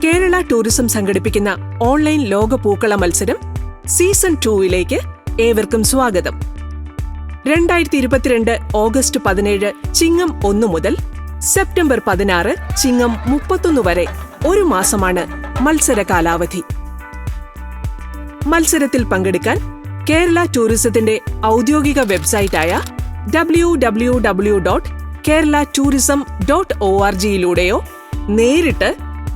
Kerala tourism സംഘടിപ്പിക്കുന്ന online ലോക പൂക്കള മത്സരം സീസൺ 2 ഏവർക്കും സ്വാഗതം. 2022 ഓഗസ്റ്റ് 17 ചിങ്ങം 1 മുതൽ സെപ്റ്റംബർ 16 ചിങ്ങം 31 വരെ ഒരു മാസമാണ് മത്സര കാലാവധി. മത്സരത്തിൽ പങ്കെടുക്കാൻ കേരള ടൂറിസത്തിന്റെ ഔദ്യോഗിക വെബ്സൈറ്റായ www.kerala-tourism.org നേരിട്ട്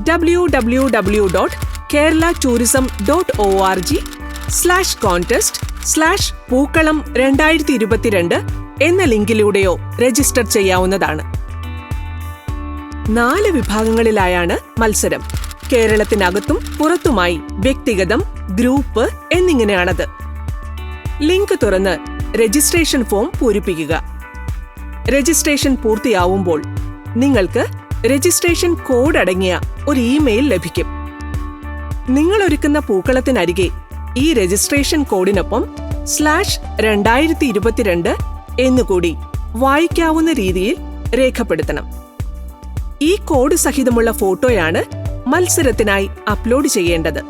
www.kerala-tourism.org/contest/പൂക്കളം 2022 എന്ന ലിങ്കിലൂടെയോ രജിസ്റ്റർ ചെയ്യാവുന്നതാണ്. 4 വിഭാഗങ്ങളിലായാണ് മത്സരം. കേരളത്തിനകത്തും പുറത്തുമായി വ്യക്തിഗതം, ഗ്രൂപ്പ് എന്നിങ്ങനെയാണത്. ലിങ്ക് തുറന്ന് രജിസ്ട്രേഷൻ ഫോം പൂരിപ്പിക്കുക. രജിസ്ട്രേഷൻ പൂർത്തിയാവുമ്പോൾ നിങ്ങൾക്ക് രജിസ്ട്രേഷൻ കോഡ് അടങ്ങിയ ഒരു ഇമെയിൽ ലഭിക്കും. നിങ്ങൾ ഒരുക്കുന്ന പൂക്കളത്തിനരികെ ഈ രജിസ്ട്രേഷൻ കോഡിനൊപ്പം /2022 എന്നുകൂടി വായിക്കാവുന്ന രീതിയിൽ രേഖപ്പെടുത്തണം. ഈ കോഡ് സഹിതമുള്ള ഫോട്ടോയാണ് മത്സരത്തിനായി അപ്ലോഡ് ചെയ്യേണ്ടത്.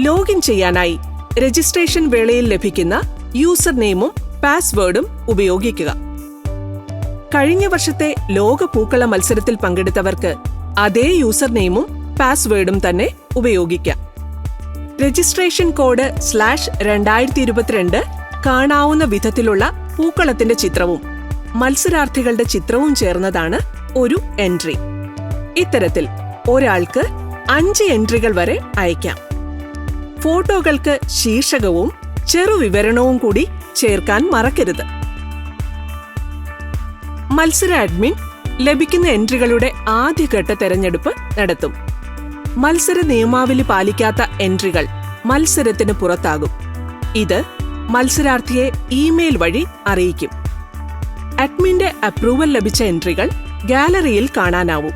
ലോഗിൻ ചെയ്യാനായി രജിസ്ട്രേഷൻ വേളയിൽ ലഭിക്കുന്ന യൂസർ നെയിമും പാസ്വേഡും ഉപയോഗിക്കുക. കഴിഞ്ഞ വർഷത്തെ ലോക പൂക്കള മത്സരത്തിൽ പങ്കെടുത്തവർക്ക് അതേ യൂസർ നെയിമും പാസ്വേഡും തന്നെ ഉപയോഗിക്കാം. രജിസ്ട്രേഷൻ കോഡ് /2022 കാണാവുന്ന വിധത്തിലുള്ള പൂക്കളത്തിന്റെ ചിത്രവും മത്സരാർത്ഥികളുടെ ചിത്രവും ചേർന്നതാണ് ഒരു എൻട്രി. ഇത്തരത്തിൽ ഒരാൾക്ക് 5 എൻട്രികൾ വരെ അയക്കാം. ഫോട്ടോകൾക്ക് ശീർഷകവും ചെറുവിവരണവും കൂടി ചേർക്കാൻ മറക്കരുത്. മത്സര അഡ്മിൻ ലഭിക്കുന്ന എൻട്രികളുടെ ആദ്യഘട്ട തെരഞ്ഞെടുപ്പ് നടത്തും. മത്സര നിയമാവലി പാലിക്കാത്ത എൻട്രികൾ മത്സരത്തിന് പുറത്താകും. ഇത് മത്സരാർത്ഥിയെ ഇമെയിൽ വഴി അറിയിക്കും. അഡ്മിന്റെ അപ്രൂവൽ ലഭിച്ച എൻട്രികൾ ഗാലറിയിൽ കാണാനാവും.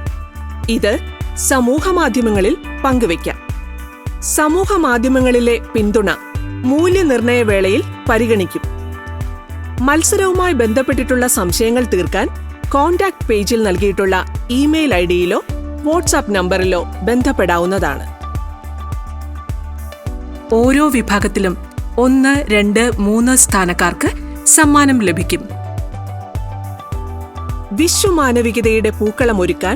ഇത് സമൂഹമാധ്യമങ്ങളിൽ പങ്കുവയ്ക്കാം. സമൂഹമാധ്യമങ്ങളിലെ പിന്തുണ മൂല്യനിർണയ വേളയിൽ പരിഗണിക്കും. മത്സരവുമായി ബന്ധപ്പെട്ടിട്ടുള്ള സംശയങ്ങൾ തീർക്കാൻ കോൺടാക്ട് പേജിൽ നൽകിയിട്ടുള്ള ഇമെയിൽ ഐഡിയിലോ വാട്സാപ്പ് നമ്പറിലോ ബന്ധപ്പെടാവുന്നതാണ്. ഓരോ വിഭാഗത്തിലും 1, 2, 3 സ്ഥാനക്കാർക്ക് സമ്മാനം ലഭിക്കും. വിശ്വമാനവികതയുടെ പൂക്കളമൊരുക്കാൻ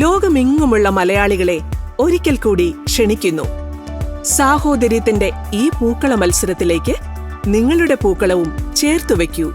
ലോകമെങ്ങുമുള്ള മലയാളികളെ ഒരിക്കൽ കൂടി ക്ഷണിക്കുന്നു. സാഹോദര്യത്തിന്റെ ഈ പൂക്കള മത്സരത്തിലേക്ക് നിങ്ങളുടെ പൂക്കളവും ചേർത്തു വയ്ക്കൂ.